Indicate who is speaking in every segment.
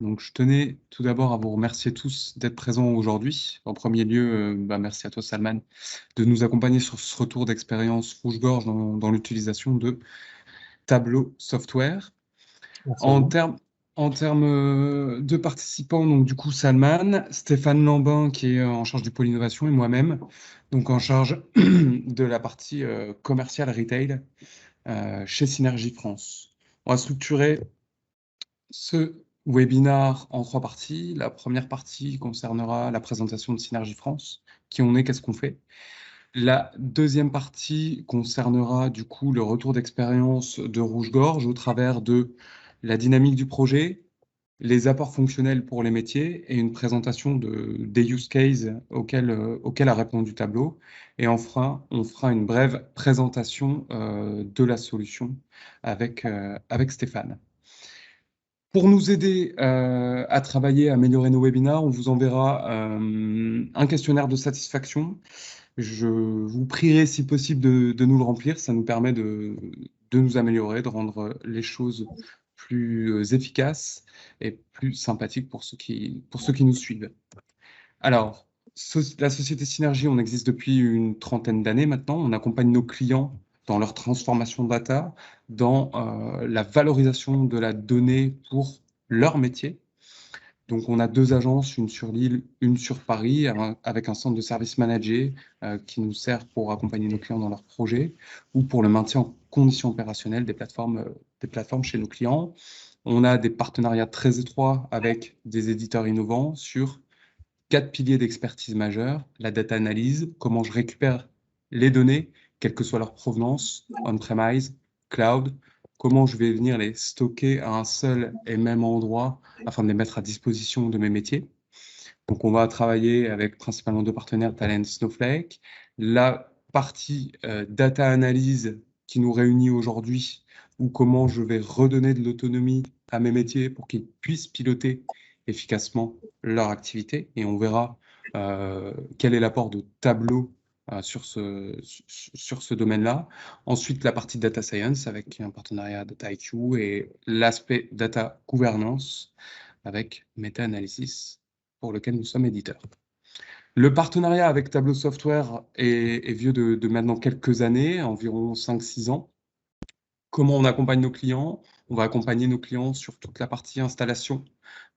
Speaker 1: Donc, je tenais tout d'abord à vous remercier tous d'être présents aujourd'hui. En premier lieu, merci à toi, Salman, de nous accompagner sur ce retour d'expérience rouge-gorge dans l'utilisation de Tableau Software.
Speaker 2: Merci à
Speaker 1: En
Speaker 2: vous.
Speaker 1: termes de participants, donc du coup, Salman, Stéphane Lambin, qui est en charge du pôle innovation, et moi-même, donc en charge de la partie commerciale retail chez Synergie France. On va structurer ce webinar en 3 parties. La première partie concernera la présentation de Synergie France, qui on est, qu'est-ce qu'on fait. La deuxième partie concernera du coup le retour d'expérience de Rouge-Gorge au travers de la dynamique du projet, les apports fonctionnels pour les métiers et une présentation des use cases auxquels a répondu Tableau. Et enfin, on fera une brève présentation de la solution avec Stéphane. Pour nous aider à travailler, à améliorer nos webinars, on vous enverra un questionnaire de satisfaction. Je vous prierai, si possible, de nous le remplir. Ça nous permet de nous améliorer, de rendre les choses plus efficaces et plus sympathiques pour ceux qui nous suivent. Alors, la société Synergie, on existe depuis une trentaine d'années maintenant. On accompagne nos clients dans leur transformation data, dans la valorisation de la donnée pour leur métier. Donc, on a 2 agences, une sur Lille, une sur Paris, avec un centre de service managé qui nous sert pour accompagner nos clients dans leurs projets ou pour le maintien en conditions opérationnelles des plateformes chez nos clients. On a des partenariats très étroits avec des éditeurs innovants sur 4 piliers d'expertise majeure, la data analyse, comment je récupère les données, quelle que soit leur provenance, on-premise, cloud, comment je vais venir les stocker à un seul et même endroit afin de les mettre à disposition de mes métiers. Donc, on va travailler avec principalement 2 partenaires, Talent, Snowflake. La partie data analyse qui nous réunit aujourd'hui, ou comment je vais redonner de l'autonomie à mes métiers pour qu'ils puissent piloter efficacement leur activité. Et on verra quel est l'apport de Tableau sur ce domaine-là. Ensuite, la partie data science avec un partenariat DataIQ et l'aspect data gouvernance avec Meta Analysis pour lequel nous sommes éditeurs. Le partenariat avec Tableau Software est vieux de maintenant quelques années, environ 5-6 ans. Comment on accompagne nos clients? On va accompagner nos clients sur toute la partie installation,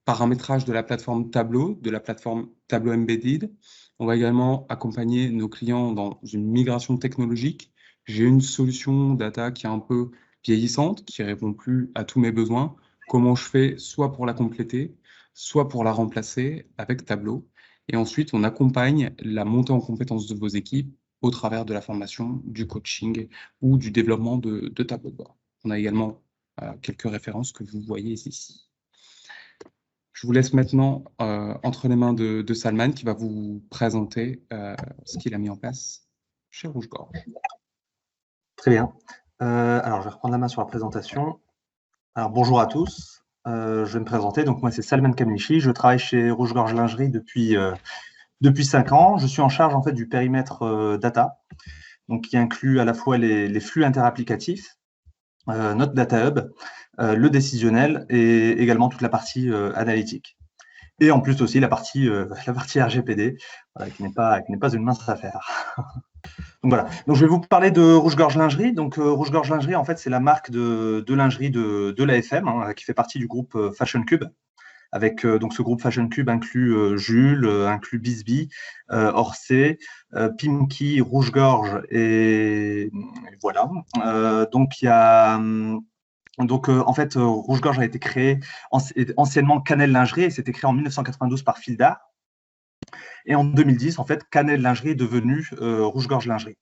Speaker 1: paramétrage de la plateforme Tableau, de la plateforme Tableau Embedded. On va également accompagner nos clients dans une migration technologique. J'ai une solution data qui est un peu vieillissante, qui ne répond plus à tous mes besoins. Comment je fais soit pour la compléter, soit pour la remplacer avec Tableau. Et ensuite, on accompagne la montée en compétences de vos équipes au travers de la formation, du coaching ou du développement de tableaux de bord. On a également quelques références que vous voyez ici. Je vous laisse maintenant entre les mains de Salman qui va vous présenter ce qu'il a mis en place chez Rouge-Gorge.
Speaker 2: Très bien. Alors, je vais reprendre la main sur la présentation. Alors, bonjour à tous. Je vais me présenter. Donc, moi, c'est Salman Kamlichi. Je travaille chez Rouge-Gorge Lingerie depuis 5 ans. Je suis en charge en fait du périmètre data, donc qui inclut à la fois les flux interapplicatifs, notre data hub, le décisionnel et également toute la partie analytique. Et en plus aussi la partie RGPD, voilà, qui n'est pas une mince affaire. Donc voilà. Donc je vais vous parler de Rouge-Gorge Lingerie. Donc Rouge-Gorge Lingerie, en fait, c'est la marque de lingerie de l'AFM, hein, qui fait partie du groupe Fashion Cube. Avec donc ce groupe Fashion Cube inclut Jules, inclut Bisbee, Orsay, Pimki, Rouge-Gorge et voilà. Donc il y a en fait, Rouge-Gorge a été créé anciennement Canel Lingerie et c'était créé en 1992 par Fildar. Et en 2010, en fait, Canel Lingerie est devenu Rouge-Gorge Lingerie.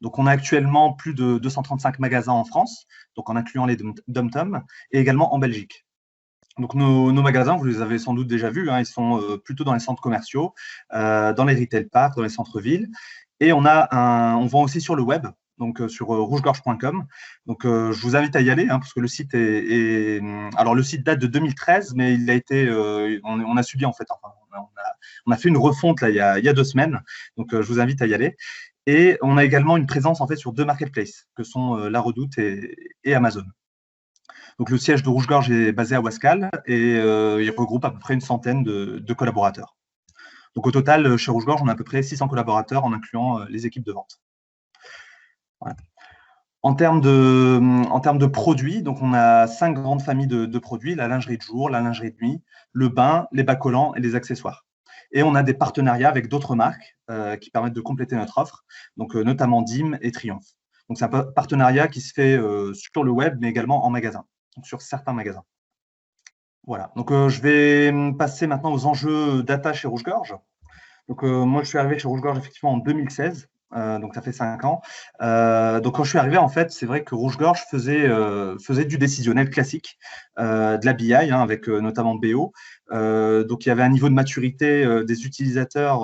Speaker 2: Donc, on a actuellement plus de 235 magasins en France, donc en incluant les dom-tom, et également en Belgique. Donc, nos magasins, vous les avez sans doute déjà vus, hein, ils sont plutôt dans les centres commerciaux, dans les retail parks, dans les centres-villes. Et on vend aussi sur le web, donc sur rougegorge.com. Donc, je vous invite à y aller, hein, parce que le site alors, le site date de 2013, mais il a été, on a subi en fait, enfin, on a fait une refonte là, il y a 2 semaines. Donc, je vous invite à y aller. Et on a également une présence en fait sur 2 marketplaces, que sont La Redoute et Amazon. Donc, le siège de Rouge-Gorge est basé à Ouascal et il regroupe à peu près une centaine de collaborateurs. Donc, au total, chez Rouge-Gorge, on a à peu près 600 collaborateurs en incluant les équipes de vente. Voilà. En termes de produits, donc on a 5 grandes familles de produits, la lingerie de jour, la lingerie de nuit, le bain, les bas collants et les accessoires. Et on a des partenariats avec d'autres marques qui permettent de compléter notre offre, donc notamment Dim et Triomphe. Donc c'est un partenariat qui se fait sur le web, mais également en magasin, donc sur certains magasins. Voilà, donc je vais passer maintenant aux enjeux data chez Rouge-Gorge. Donc, moi, je suis arrivé chez Rouge-Gorge effectivement en 2016, donc ça fait 5 ans. Donc, quand je suis arrivé, en fait, c'est vrai que Rouge-Gorge faisait du décisionnel classique, de la BI, hein, avec notamment BO. Donc, il y avait un niveau de maturité des utilisateurs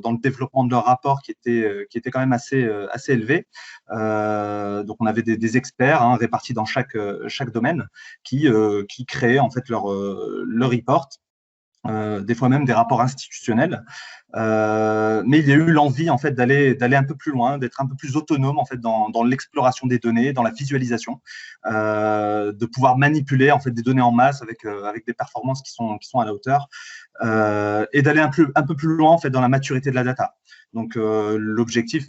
Speaker 2: dans le développement de leur rapport qui était quand même assez élevé. Donc, on avait des experts hein, répartis dans chaque domaine qui créaient en fait leur report. Des fois même des rapports institutionnels. Mais il y a eu l'envie en fait d'aller un peu plus loin, d'être un peu plus autonome en fait dans l'exploration des données, dans la visualisation, de pouvoir manipuler en fait des données en masse avec des performances qui sont à la hauteur, et d'aller un peu plus loin en fait dans la maturité de la data. Donc l'objectif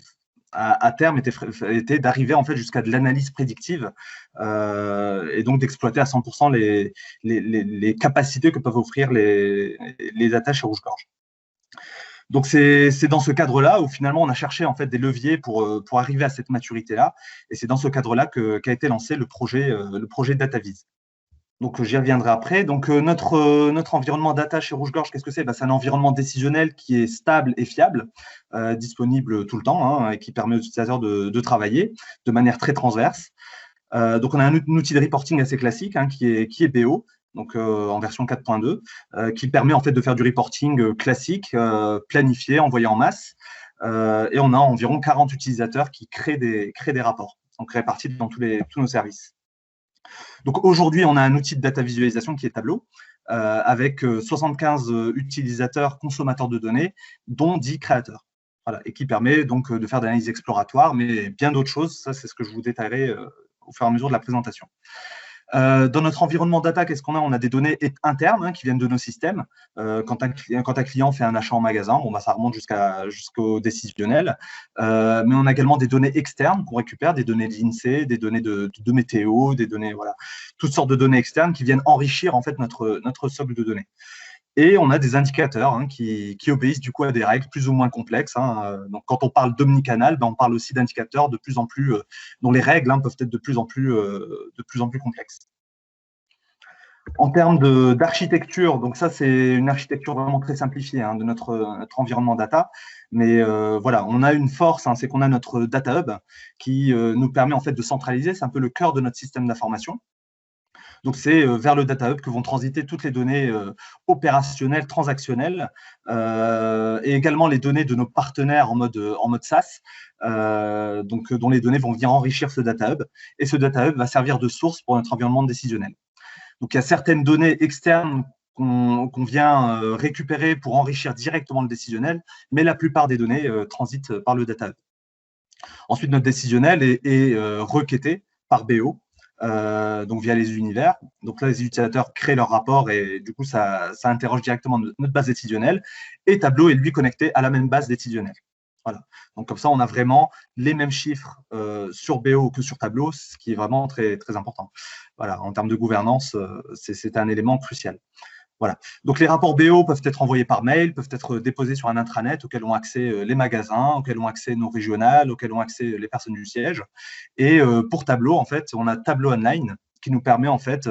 Speaker 2: à terme était d'arriver en fait jusqu'à de l'analyse prédictive et donc d'exploiter à 100% les capacités que peuvent offrir les data chez Rouge-Gorge. Donc c'est dans ce cadre-là où finalement on a cherché en fait des leviers pour arriver à cette maturité-là, et c'est dans ce cadre-là qu'a été lancé le projet DataVis. Donc j'y reviendrai après. Donc notre environnement data chez Rouge-Gorge, qu'est-ce que c'est? C'est un environnement décisionnel qui est stable et fiable, disponible tout le temps, hein, et qui permet aux utilisateurs de travailler de manière très transverse. Donc on a un outil de reporting assez classique hein, qui est BO, donc en version 4.2, qui permet en fait de faire du reporting classique, planifié, envoyé en masse. Et on a environ 40 utilisateurs qui créent des rapports, donc répartis dans tous nos services. Donc aujourd'hui, on a un outil de data visualisation qui est Tableau, avec 75 utilisateurs consommateurs de données, dont 10 créateurs. Voilà, et qui permet donc de faire de l'analyse exploratoire, mais bien d'autres choses. Ça, c'est ce que je vous détaillerai au fur et à mesure de la présentation. Dans notre environnement data, qu'est-ce qu'on a? On a des données internes hein, qui viennent de nos systèmes. Quand un client fait un achat en magasin, ça remonte jusqu'au décisionnel. Mais on a également des données externes qu'on récupère, des données de l'INSEE, des données de météo, des données, voilà, toutes sortes de données externes qui viennent enrichir en fait notre socle de données. Et on a des indicateurs hein, qui obéissent du coup à des règles plus ou moins complexes. Hein. Donc, quand on parle d'omnicanal, on parle aussi d'indicateurs de plus en plus, dont les règles hein, peuvent être de plus en plus complexes. En termes d'architecture, donc ça c'est une architecture vraiment très simplifiée hein, de notre environnement data. Mais voilà, on a une force, hein, c'est qu'on a notre data hub qui nous permet en fait de centraliser. C'est un peu le cœur de notre système d'information. Donc, c'est vers le Data Hub que vont transiter toutes les données opérationnelles, transactionnelles, et également les données de nos partenaires en mode SaaS, donc, dont les données vont venir enrichir ce Data Hub. Et ce Data Hub va servir de source pour notre environnement décisionnel. Donc, il y a certaines données externes qu'on vient récupérer pour enrichir directement le décisionnel, mais la plupart des données transitent par le Data Hub. Ensuite, notre décisionnel est requêté par BO, donc via les univers. Donc là, les utilisateurs créent leur rapport et du coup, ça interroge directement notre base décisionnelle. Et Tableau est lui connecté à la même base décisionnelle. Voilà. Donc comme ça, on a vraiment les mêmes chiffres sur BO que sur Tableau, ce qui est vraiment très, très important. Voilà. En termes de gouvernance, c'est un élément crucial. Voilà. Donc, les rapports BO peuvent être envoyés par mail, peuvent être déposés sur un intranet auquel ont accès les magasins, auquel ont accès nos régionales, auquel ont accès les personnes du siège. Et pour Tableau, en fait, on a Tableau Online qui nous permet en fait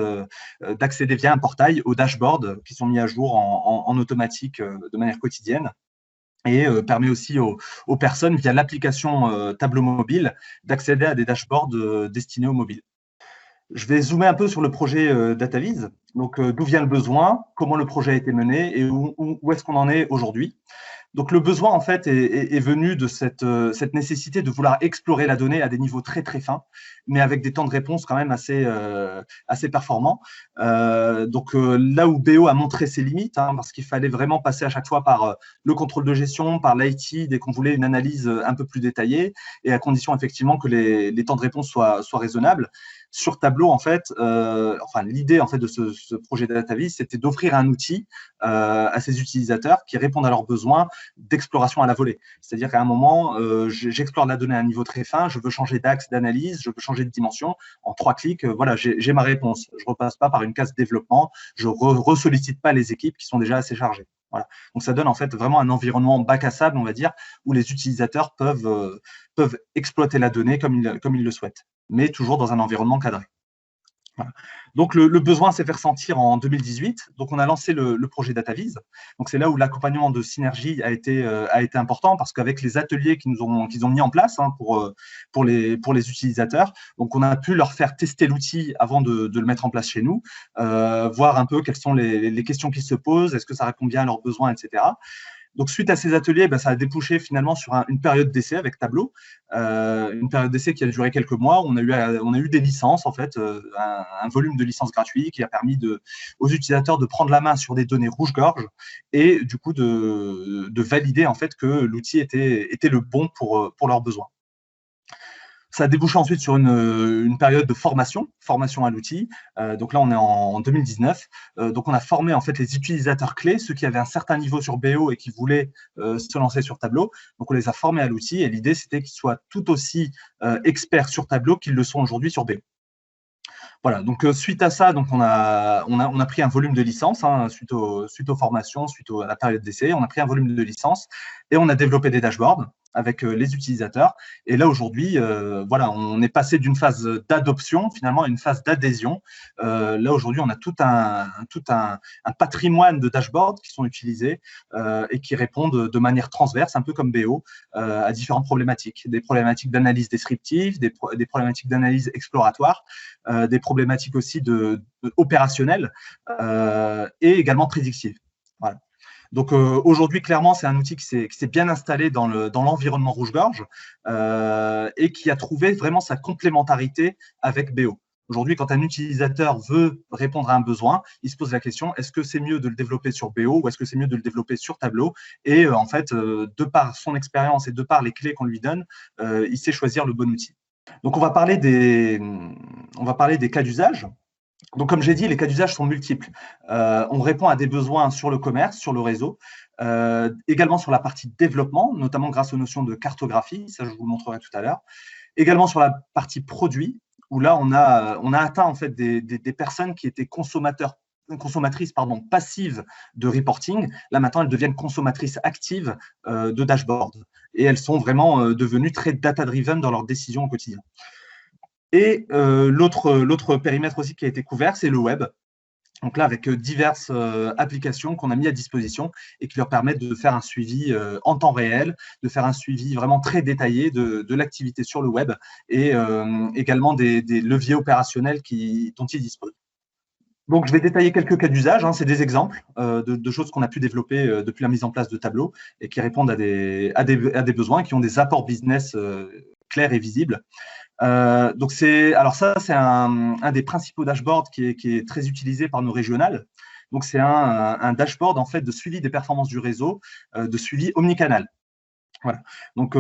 Speaker 2: d'accéder via un portail aux dashboards qui sont mis à jour en automatique de manière quotidienne. Et permet aussi aux personnes, via l'application Tableau Mobile, d'accéder à des dashboards destinés aux mobiles. Je vais zoomer un peu sur le projet DataVis. Donc, d'où vient le besoin, comment le projet a été mené et où est-ce qu'on en est aujourd'hui. Donc, le besoin, en fait, est venu de cette nécessité de vouloir explorer la donnée à des niveaux très, très fins, mais avec des temps de réponse quand même assez performants. Donc, là où BO a montré ses limites, hein, parce qu'il fallait vraiment passer à chaque fois par le contrôle de gestion, par l'IT, dès qu'on voulait une analyse un peu plus détaillée, et à condition, effectivement, que les temps de réponse soient raisonnables. sur Tableau, en fait, enfin, l'idée en fait, de ce projet DataVis, c'était d'offrir un outil à ces utilisateurs qui répondent à leurs besoins d'exploration à la volée. C'est-à-dire qu'à un moment, j'explore la donnée à un niveau très fin, je veux changer d'axe d'analyse, je veux changer de dimension. En 3 clics, voilà, j'ai ma réponse. Je ne repasse pas par une case développement, je ne resollicite pas les équipes qui sont déjà assez chargées. Voilà. Donc, ça donne en fait vraiment un environnement bac à sable, on va dire, où les utilisateurs peuvent exploiter la donnée comme ils le souhaitent, mais toujours dans un environnement cadré. Voilà. Donc, le besoin s'est fait ressentir en 2018. Donc, on a lancé le projet DataVis. Donc, c'est là où l'accompagnement de Synergie a été important parce qu'avec les ateliers qu'ils ont mis en place pour les utilisateurs, donc on a pu leur faire tester l'outil avant de le mettre en place chez nous, voir un peu quelles sont les questions qui se posent, est-ce que ça répond bien à leurs besoins, etc. Donc, suite à ces ateliers, ça a débouché finalement sur une période d'essai avec Tableau, une période d'essai qui a duré quelques mois. On a eu des licences, en fait, un volume de licences gratuits qui a permis aux utilisateurs de prendre la main sur des données rouge-gorge et du coup de valider en fait que l'outil était le bon pour leurs besoins. Ça a débouché ensuite sur une période de formation à l'outil. Donc là, on est en 2019. Donc, on a formé en fait les utilisateurs clés, ceux qui avaient un certain niveau sur BO et qui voulaient se lancer sur Tableau. Donc, on les a formés à l'outil et l'idée, c'était qu'ils soient tout aussi experts sur Tableau qu'ils le sont aujourd'hui sur BO. Voilà, donc suite à ça, donc on a pris un volume de licence suite aux formations, à la période d'essai, on a pris un volume de licence et on a développé des dashboards avec les utilisateurs. Et là, aujourd'hui, voilà, on est passé d'une phase d'adoption finalement à une phase d'adhésion. Là, aujourd'hui, on a tout un patrimoine de dashboards qui sont utilisés et qui répondent de manière transverse, un peu comme BO, à différentes problématiques. Des problématiques d'analyse descriptive, des problématiques d'analyse exploratoire, des problématiques aussi opérationnelles et également prédictives. Voilà. Donc aujourd'hui, clairement, c'est un outil qui s'est bien installé dans l'environnement rouge-gorge et qui a trouvé vraiment sa complémentarité avec BO. Aujourd'hui, quand un utilisateur veut répondre à un besoin, il se pose la question, est-ce que c'est mieux de le développer sur BO ou est-ce que c'est mieux de le développer sur Tableau? Et en fait, de par son expérience et de par les clés qu'on lui donne, il sait choisir le bon outil. Donc, on va parler des cas d'usage. Donc, comme j'ai dit, les cas d'usage sont multiples. On répond à des besoins sur le commerce, sur le réseau, également sur la partie développement, notamment grâce aux notions de cartographie, ça je vous le montrerai tout à l'heure. Également sur la partie produit, où là, on a atteint en fait des personnes qui étaient consommatrices passives de reporting. Là, maintenant, elles deviennent consommatrices actives de dashboard. Et elles sont vraiment devenues très data-driven dans leurs décisions au quotidien. Et l'autre périmètre aussi qui a été couvert, c'est le web. Donc là, avec diverses applications qu'on a mis à disposition et qui leur permettent de faire un suivi en temps réel, de faire un suivi vraiment très détaillé de l'activité sur le web et également des leviers opérationnels dont ils disposent. Donc, je vais détailler quelques cas d'usage. C'est des exemples de choses qu'on a pu développer depuis la mise en place de Tableau et qui répondent à des besoins, qui ont des apports business clairs et visibles. Donc, c'est un des principaux dashboards qui est très utilisé par nos régionales. Donc, c'est un dashboard en fait de suivi des performances du réseau, de suivi omnicanal. Voilà. Donc,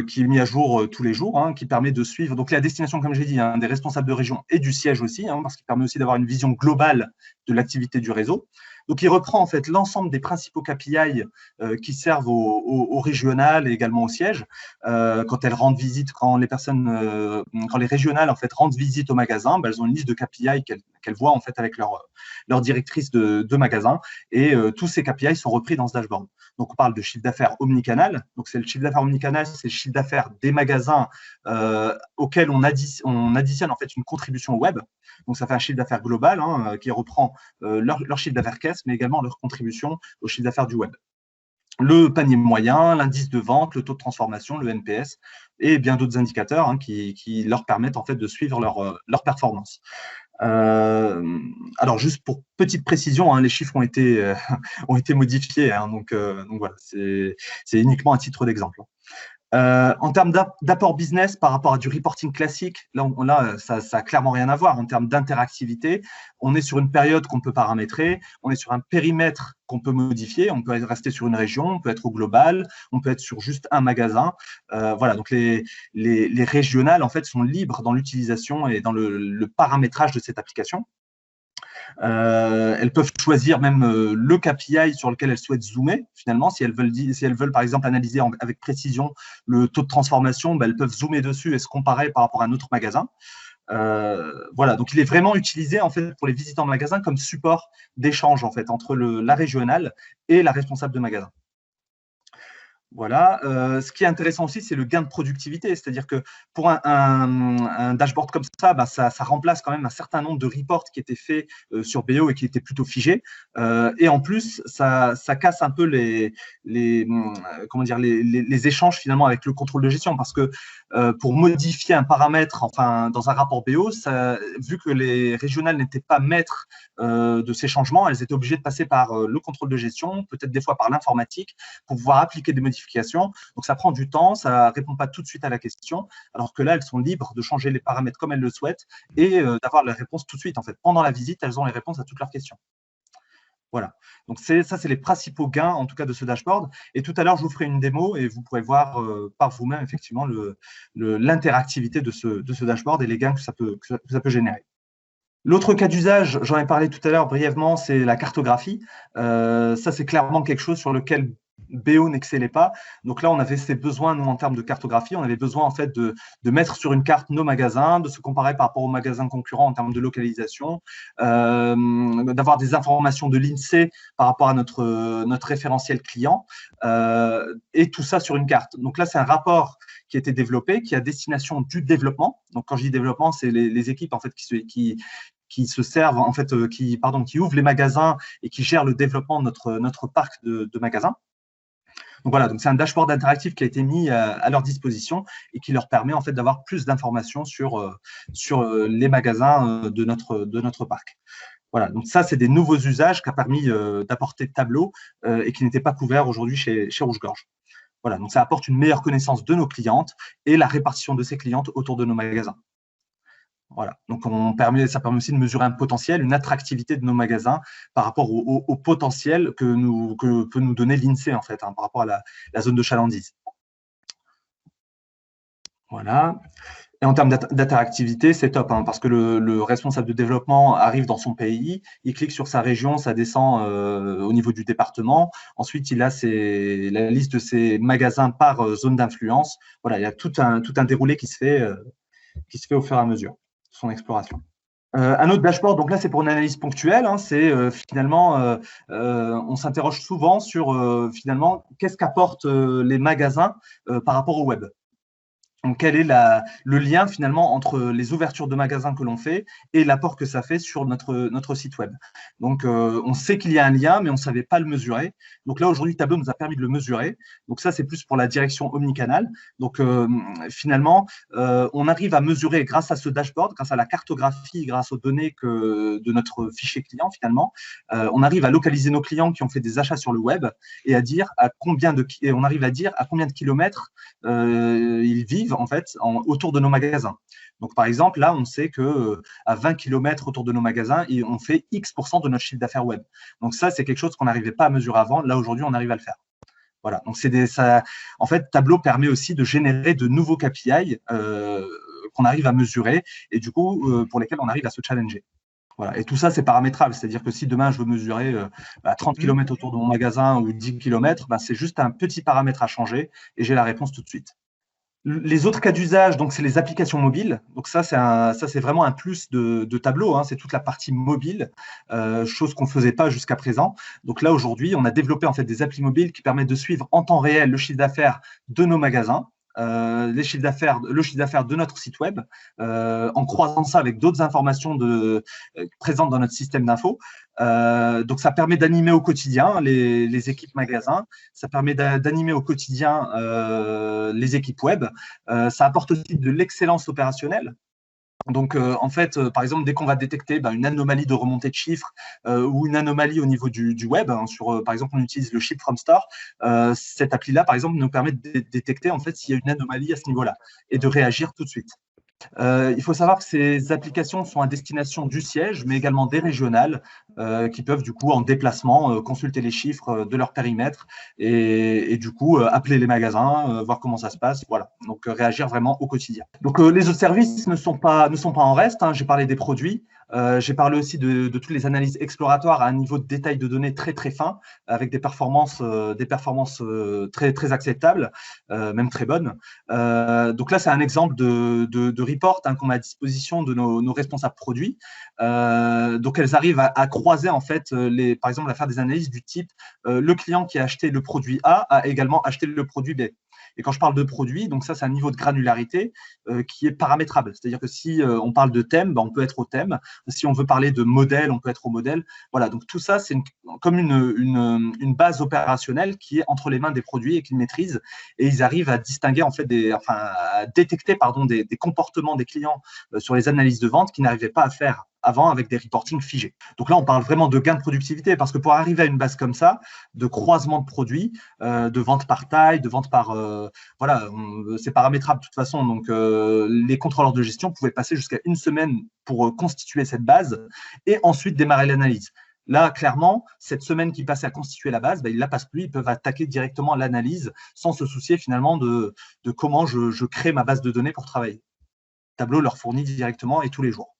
Speaker 2: qui est mis à jour tous les jours, qui permet de suivre donc la destination, comme j'ai dit, des responsables de région et du siège aussi, parce qu'il permet aussi d'avoir une vision globale de l'activité du réseau. Donc, il reprend en fait l'ensemble des principaux KPI qui servent au régional et également au siège. Quand elles rendent visite, quand les régionales en fait rendent visite au magasin, elles ont une liste de KPI qu'elles voient en fait avec leur directrice de magasin, et tous ces KPI sont repris dans ce dashboard. Donc, on parle de chiffre d'affaires omnicanal. Donc, c'est le chiffre d'affaires omnicanal, c'est le chiffre d'affaires des magasins auxquels on additionne en fait une contribution web. Donc, ça fait un chiffre d'affaires global qui reprend leur chiffre d'affaires caisse, mais également leur contribution au chiffre d'affaires du web. Le panier moyen, l'indice de vente, le taux de transformation, le NPS et bien d'autres indicateurs qui leur permettent en fait de suivre leur performance. Alors, juste pour petite précision, les chiffres ont été modifiés, donc voilà, c'est uniquement un titre d'exemple. En termes d'apport business par rapport à du reporting classique, là ça a clairement rien à voir en termes d'interactivité. On est sur une période qu'on peut paramétrer, on est sur un périmètre qu'on peut modifier, on peut rester sur une région, on peut être au global, on peut être sur juste un magasin. Voilà, donc les régionales en fait sont libres dans l'utilisation et dans le paramétrage de cette application. Elles peuvent choisir même le KPI sur lequel elles souhaitent zoomer. Finalement, si elles veulent par exemple analyser avec précision le taux de transformation, elles peuvent zoomer dessus et se comparer par rapport à un autre magasin. Voilà, donc il est vraiment utilisé en fait pour les visiteurs de magasin comme support d'échange en fait entre la régionale et la responsable de magasin. Voilà. Ce qui est intéressant aussi, c'est le gain de productivité. C'est-à-dire que pour un dashboard comme ça, ça remplace quand même un certain nombre de reports qui étaient faits sur BO et qui étaient plutôt figés. Et en plus, ça casse un peu les échanges finalement avec le contrôle de gestion. Parce que pour modifier un paramètre dans un rapport BO, vu que les régionales n'étaient pas maîtres de ces changements, elles étaient obligées de passer par le contrôle de gestion, peut-être des fois par l'informatique, pour pouvoir appliquer des modifications. Donc, ça prend du temps, ça ne répond pas tout de suite à la question, alors que là, elles sont libres de changer les paramètres comme elles le souhaitent et d'avoir les réponses tout de suite. En fait, pendant la visite, elles ont les réponses à toutes leurs questions. Voilà. Donc, ça, c'est les principaux gains, en tout cas, de ce dashboard. Et tout à l'heure, je vous ferai une démo et vous pourrez voir par vous-même, effectivement, l'interactivité de ce dashboard et les gains que ça peut générer. L'autre cas d'usage, j'en ai parlé tout à l'heure brièvement, c'est la cartographie. Ça, c'est clairement quelque chose sur lequel BO n'excellait pas. Donc là, on avait ces besoins, nous, en termes de cartographie. On avait besoin, en fait, de mettre sur une carte nos magasins, de se comparer par rapport aux magasins concurrents en termes de localisation, d'avoir des informations de l'INSEE par rapport à notre référentiel client, et tout ça sur une carte. Donc là, c'est un rapport qui a été développé, qui est à destination du développement. Donc, quand je dis développement, c'est les équipes, en fait, qui se servent, en fait, qui ouvrent les magasins et qui gèrent le développement de notre parc de magasins. Donc voilà, donc c'est un dashboard interactif qui a été mis à leur disposition et qui leur permet en fait d'avoir plus d'informations sur les magasins de notre parc. Voilà, donc ça, c'est des nouveaux usages qu'a permis d'apporter Tableau et qui n'étaient pas couverts aujourd'hui chez Rouge-Gorge. Voilà, donc ça apporte une meilleure connaissance de nos clientes et la répartition de ces clientes autour de nos magasins. Voilà, donc ça permet aussi de mesurer un potentiel, une attractivité de nos magasins par rapport au potentiel que peut nous donner l'INSEE en fait, par rapport à la zone de chalandise. Voilà. Et en termes d'interactivité, c'est top, parce que le responsable de développement arrive dans son pays, il clique sur sa région, ça descend au niveau du département. Ensuite, il a la liste de ses magasins par zone d'influence. Voilà, il y a tout un déroulé qui se fait au fur et à mesure de son exploration. Un autre dashboard, donc là, c'est pour une analyse ponctuelle. C'est finalement, on s'interroge souvent sur finalement qu'est-ce qu'apportent les magasins par rapport au web. Donc, quel est le lien finalement entre les ouvertures de magasins que l'on fait et l'apport que ça fait sur notre site web. Donc, on sait qu'il y a un lien, mais on ne savait pas le mesurer. Donc là, aujourd'hui, Tableau nous a permis de le mesurer. Donc ça, c'est plus pour la direction omnicanal. Donc, finalement, on arrive à mesurer grâce à ce dashboard, grâce à la cartographie, grâce aux données de notre fichier client, finalement, on arrive à localiser nos clients qui ont fait des achats sur le web et on arrive à dire à combien de kilomètres ils vivent en fait autour de nos magasins. Donc, par exemple, là, on sait qu'à 20 km autour de nos magasins, on fait X% de notre chiffre d'affaires web. Donc, ça, c'est quelque chose qu'on n'arrivait pas à mesurer avant. Là, aujourd'hui, on arrive à le faire. Voilà. Donc, en fait, Tableau permet aussi de générer de nouveaux KPI qu'on arrive à mesurer et du coup, pour lesquels on arrive à se challenger. Voilà. Et tout ça, c'est paramétrable. C'est-à-dire que si demain, je veux mesurer 30 km autour de mon magasin ou 10 km, c'est juste un petit paramètre à changer et j'ai la réponse tout de suite. Les autres cas d'usage, donc c'est les applications mobiles. Donc ça, c'est vraiment un plus de Tableau. C'est toute la partie mobile, chose qu'on ne faisait pas jusqu'à présent. Donc là, aujourd'hui, on a développé en fait des applis mobiles qui permettent de suivre en temps réel le chiffre d'affaires de nos magasins. Le chiffre d'affaires de notre site web, en croisant ça avec d'autres informations présentes dans notre système d'infos. Donc, ça permet d'animer au quotidien les équipes magasins, ça permet d'animer au quotidien les équipes web, ça apporte aussi de l'excellence opérationnelle. Donc, en fait, par exemple, dès qu'on va détecter une anomalie de remontée de chiffres ou une anomalie au niveau du web, hein, par exemple, on utilise le Ship from Store, cette appli-là, par exemple, nous permet de détecter en fait s'il y a une anomalie à ce niveau-là et de réagir tout de suite. Il faut savoir que ces applications sont à destination du siège, mais également des régionales qui peuvent, du coup, en déplacement, consulter les chiffres de leur périmètre et du coup, appeler les magasins, voir comment ça se passe. Voilà. Donc, réagir vraiment au quotidien. Donc, les autres services ne sont pas en reste, hein. J'ai parlé des produits. J'ai parlé aussi de toutes les analyses exploratoires à un niveau de détail de données très très fin, avec des performances très très acceptables, même très bonnes. Donc là, c'est un exemple de report qu'on met à disposition de nos responsables produits. Donc elles arrivent à croiser en fait, par exemple, à faire des analyses du type le client qui a acheté le produit A a également acheté le produit B. Et quand je parle de produit, donc ça, c'est un niveau de granularité qui est paramétrable. C'est-à-dire que si on parle de thème, on peut être au thème. Si on veut parler de modèle, on peut être au modèle. Voilà, donc tout ça, c'est comme une base opérationnelle qui est entre les mains des produits et qu'ils maîtrisent. Et ils arrivent à distinguer, en fait, à détecter des comportements des clients sur les analyses de vente qu'ils n'arrivaient pas à faire avant avec des reportings figés. Donc là, on parle vraiment de gain de productivité parce que pour arriver à une base comme ça, de croisement de produits, de vente par taille, de vente par… voilà, c'est paramétrable de toute façon. Donc, les contrôleurs de gestion pouvaient passer jusqu'à une semaine pour constituer cette base et ensuite démarrer l'analyse. Là, clairement, cette semaine qui passe à constituer la base, ils ne la passent plus, ils peuvent attaquer directement l'analyse sans se soucier finalement de comment je crée ma base de données pour travailler. Tableau leur fournit directement et tous les jours.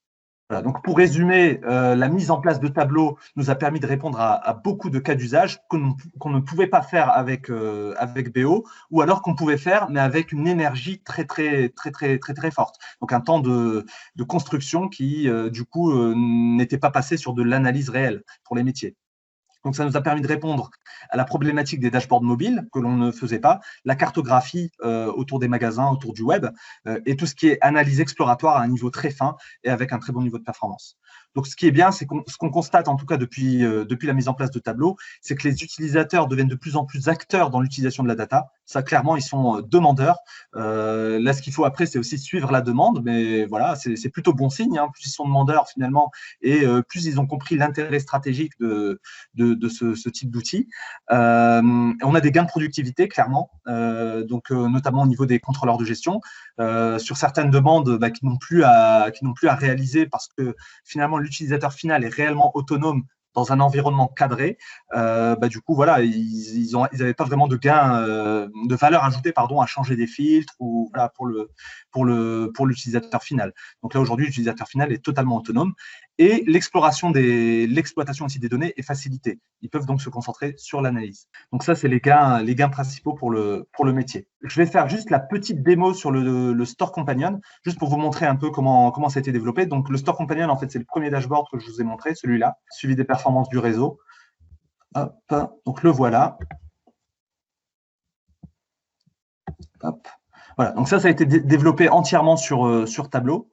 Speaker 2: Voilà, donc pour résumer, la mise en place de Tableau nous a permis de répondre à beaucoup de cas d'usage qu'on ne pouvait pas faire avec BO, ou alors qu'on pouvait faire, mais avec une énergie très, très, très, très, très, très forte. Donc un temps de construction qui, du coup, n'était pas passé sur de l'analyse réelle pour les métiers. Donc, ça nous a permis de répondre à la problématique des dashboards mobiles que l'on ne faisait pas, la cartographie autour des magasins, autour du web, et tout ce qui est analyse exploratoire à un niveau très fin et avec un très bon niveau de performance. Donc, ce qui est bien, c'est ce qu'on constate, en tout cas depuis la mise en place de Tableau, c'est que les utilisateurs deviennent de plus en plus acteurs dans l'utilisation de la data. Ça, clairement, ils sont demandeurs. Là, ce qu'il faut après, c'est aussi suivre la demande, mais voilà, c'est plutôt bon signe, hein. Plus ils sont demandeurs, finalement, et plus ils ont compris l'intérêt stratégique de ce type d'outils. On a des gains de productivité, clairement, donc notamment au niveau des contrôleurs de gestion, sur certaines demandes qui n'ont plus à réaliser parce que finalement l'utilisateur final est réellement autonome dans un environnement cadré. Du coup, voilà, ils n'avaient pas vraiment de gain, de valeur ajoutée, pardon, à changer des filtres ou voilà, pour l'utilisateur final. Donc là, aujourd'hui, l'utilisateur final est totalement autonome et l'exploitation aussi des données est facilitée. Ils peuvent donc se concentrer sur l'analyse. Donc ça, c'est les gains principaux pour le métier. Je vais faire juste la petite démo sur le Store Companion, juste pour vous montrer un peu comment ça a été développé. Donc le Store Companion, en fait, c'est le premier dashboard que je vous ai montré, celui-là, suivi des performances du réseau. Hop, donc le voilà. Hop. Voilà, donc ça a été développé entièrement sur Tableau.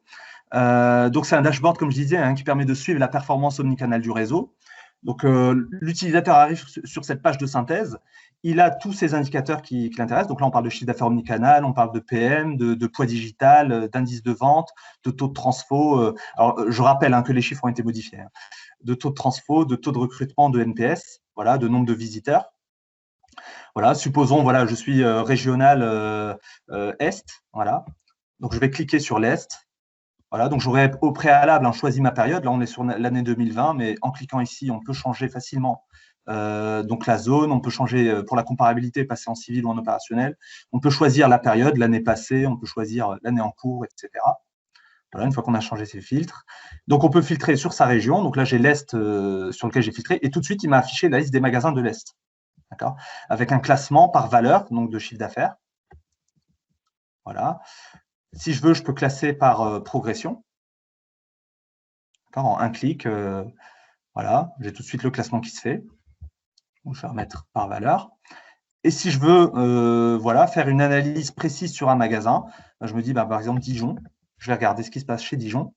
Speaker 2: Donc, c'est un dashboard, comme je disais, hein, qui permet de suivre la performance omnicanal du réseau. Donc, l'utilisateur arrive sur cette page de synthèse. Il a tous ces indicateurs qui l'intéressent. Donc là, on parle de chiffre d'affaires omnicanal, on parle de PM, de poids digital, d'indice de vente, de taux de transfo. Alors, je rappelle que les chiffres ont été modifiés. Hein, de taux de transfo, de taux de recrutement, de NPS, voilà, de nombre de visiteurs. Voilà, supposons, voilà, je suis régional Est. Voilà. Donc, je vais cliquer sur l'Est. Voilà, donc j'aurais au préalable choisi ma période. Là, on est sur l'année 2020, mais en cliquant ici, on peut changer facilement donc la zone. On peut changer pour la comparabilité, passer en civil ou en opérationnel. On peut choisir la période, l'année passée, on peut choisir l'année en cours, etc. Voilà, une fois qu'on a changé ces filtres. Donc, on peut filtrer sur sa région. Donc là, j'ai l'Est sur lequel j'ai filtré. Et tout de suite, il m'a affiché la liste des magasins de l'Est. D'accord ? Avec un classement par valeur, donc de chiffre d'affaires. Voilà. Si je veux, je peux classer par progression. En un clic, voilà, j'ai tout de suite le classement qui se fait. Donc, je vais remettre par valeur. Et si je veux voilà, faire une analyse précise sur un magasin, je me dis, par exemple, Dijon. Je vais regarder ce qui se passe chez Dijon.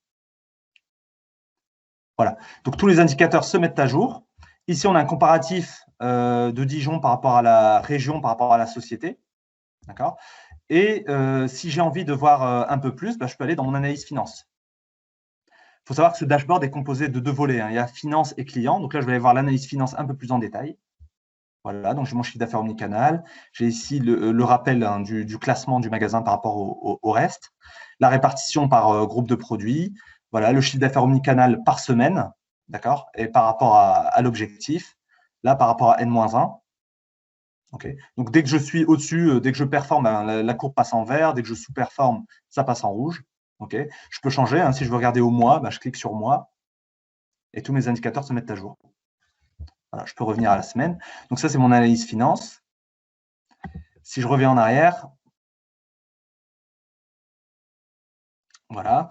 Speaker 2: Voilà. Donc, tous les indicateurs se mettent à jour. Ici, on a un comparatif de Dijon par rapport à la région, par rapport à la société. D'accord ? Et si j'ai envie de voir un peu plus, je peux aller dans mon analyse finance. faut savoir que ce dashboard est composé de deux volets, hein. Il y a finance et client. Donc là, je vais aller voir l'analyse finance un peu plus en détail. Voilà, donc j'ai mon chiffre d'affaires omnicanal. J'ai ici le rappel, hein, du classement du magasin par rapport au reste. La répartition par groupe de produits. Voilà, le chiffre d'affaires omnicanal par semaine, d'accord, et par rapport à l'objectif. Là, par rapport à N-1. OK. Donc, dès que je suis au-dessus, dès que je performe, ben, la courbe passe en vert. Dès que je sous-performe, ça passe en rouge. OK. Je peux changer, hein. Si je veux regarder au mois, ben, je clique sur mois et tous mes indicateurs se mettent à jour. Voilà, je peux revenir à la semaine. Donc, ça, c'est mon analyse finance. Si je reviens en arrière, voilà.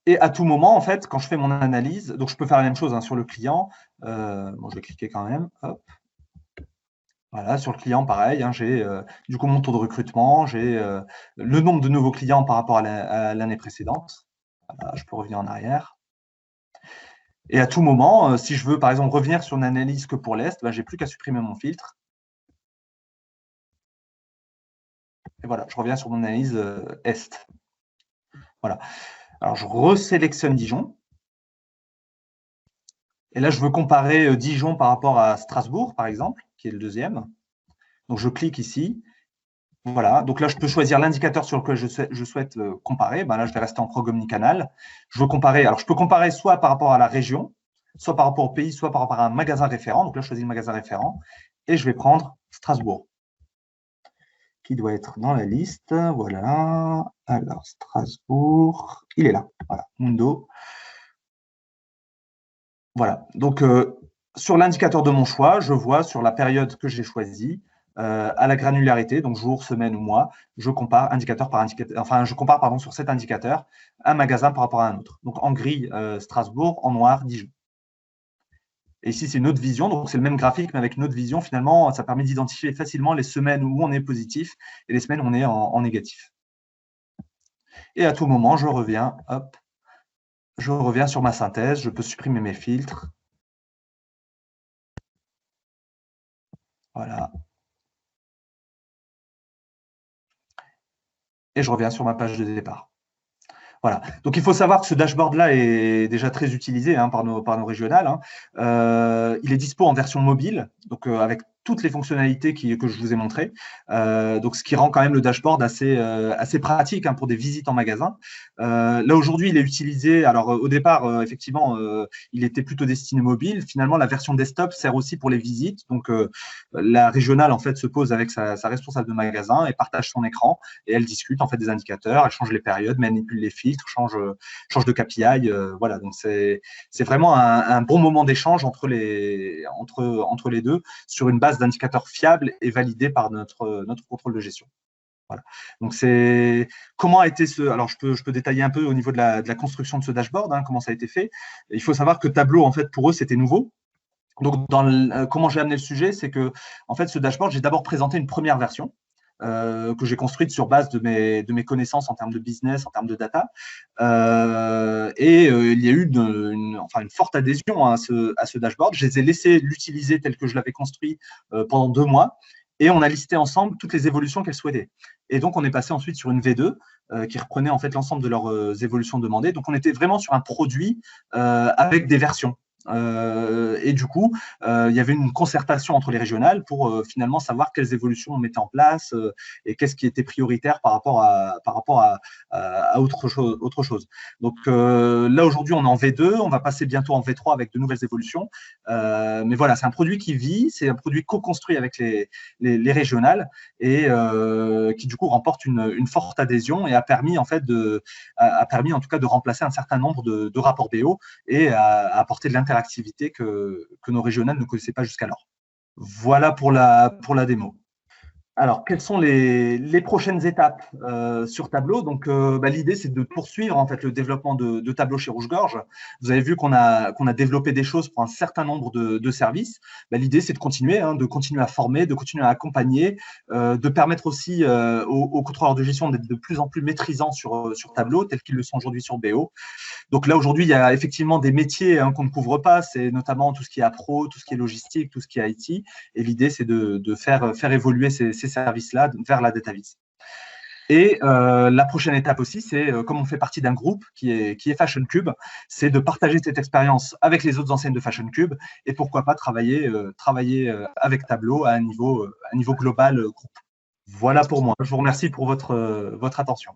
Speaker 2: Et à tout moment, en fait, quand je fais mon analyse, donc je peux faire la même chose, hein, sur le client. Bon, je vais cliquer quand même. Hop. Voilà, sur le client, pareil, hein, j'ai du coup mon taux de recrutement, j'ai le nombre de nouveaux clients par rapport à l'année précédente. Voilà, je peux revenir en arrière. Et à tout moment, si je veux par exemple revenir sur une analyse que pour l'Est, ben, j'ai plus qu'à supprimer mon filtre. Et voilà, je reviens sur mon analyse Est. Voilà. Alors je resélectionne Dijon. Et là, je veux comparer Dijon par rapport à Strasbourg, par exemple, qui est le deuxième. Donc je clique ici. Voilà, donc là, je peux choisir l'indicateur sur lequel je souhaite comparer. Ben là, je vais rester en prog omnicanal. Je veux comparer. Alors, je peux comparer soit par rapport à la région, soit par rapport au pays, soit par rapport à un magasin référent. Donc là, je choisis le magasin référent et je vais prendre Strasbourg, qui doit être dans la liste. Voilà. Alors, Strasbourg, il est là. Voilà, Mundo. Voilà. Donc, sur l'indicateur de mon choix, je vois sur la période que j'ai choisie, à la granularité, donc jour, semaine ou mois, je compare indicateur par indicateur, enfin, je compare pardon, sur cet indicateur un magasin par rapport à un autre. Donc, en gris, Strasbourg, en noir, Dijon. Et ici, c'est une autre vision, donc c'est le même graphique, mais avec une autre vision. Finalement, ça permet d'identifier facilement les semaines où on est positif et les semaines où on est en négatif. Et à tout moment, je reviens, hop, je reviens sur ma synthèse, je peux supprimer mes filtres. Voilà. Et je reviens sur ma page de départ. Voilà. Donc, il faut savoir que ce dashboard-là est déjà très utilisé, hein, par nos régionales, hein. Il est dispo en version mobile, donc avec toutes les fonctionnalités que je vous ai montrées. Donc, ce qui rend quand même le dashboard assez pratique, hein, pour des visites en magasin. Là, aujourd'hui, il est utilisé. Alors, au départ, effectivement, il était plutôt destiné mobile. Finalement, la version desktop sert aussi pour les visites. Donc, la régionale, en fait, se pose avec sa responsable de magasin et partage son écran. Et elle discute, en fait, des indicateurs. Elle change les périodes, manipule les filtres, change de KPI. Voilà. Donc, c'est vraiment un bon moment d'échange entre les deux sur une base d'indicateurs fiables et validés par notre contrôle de gestion. Voilà. Donc, c'est comment a été ce. Alors, je peux détailler un peu au niveau de la construction de ce dashboard, hein, comment ça a été fait. Il faut savoir que Tableau, en fait, pour eux, c'était nouveau. Donc, comment j'ai amené le sujet, c'est que, en fait, ce dashboard, j'ai d'abord présenté une première version que j'ai construite sur base de mes connaissances en termes de business, en termes de data. Il y a eu une forte adhésion à ce dashboard. Je les ai laissés l'utiliser tel que je l'avais construit pendant 2 mois. Et on a listé ensemble toutes les évolutions qu'elles souhaitaient. Et donc, on est passé ensuite sur une V2 qui reprenait en fait l'ensemble de leurs évolutions demandées. Donc, on était vraiment sur un produit avec des versions. Et du coup, il y avait une concertation entre les régionales pour finalement savoir quelles évolutions on mettait en place et qu'est-ce qui était prioritaire par rapport à autre chose. Donc là, aujourd'hui, on est en V2, on va passer bientôt en V3 avec de nouvelles évolutions. Mais voilà, c'est un produit qui vit, c'est un produit co-construit avec les régionales et qui du coup remporte une forte adhésion et a permis en fait en tout cas de remplacer un certain nombre de rapports BO et à apporter de l'interactivité que nos régionales ne connaissaient pas jusqu'alors. Voilà pour la démo. Alors, quelles sont les prochaines étapes sur Tableau? Donc, l'idée, c'est de poursuivre en fait le développement de Tableau chez Rouge-Gorge. Vous avez vu qu'on a développé des choses pour un certain nombre de services. L'idée, c'est de continuer à former, de continuer à accompagner, de permettre aussi aux contrôleurs de gestion d'être de plus en plus maîtrisants sur Tableau, tels qu'ils le sont aujourd'hui sur BO. Donc là, aujourd'hui, il y a effectivement des métiers qu'on ne couvre pas. C'est notamment tout ce qui est appro, tout ce qui est logistique, tout ce qui est IT. Et l'idée, c'est de faire évoluer ces services-là vers la data vis. Et la prochaine étape aussi, c'est comme on fait partie d'un groupe qui est Fashion Cube, c'est de partager cette expérience avec les autres enseignes de Fashion Cube et pourquoi pas travailler avec Tableau à un niveau global groupe. Voilà pour moi. Je vous remercie pour votre attention.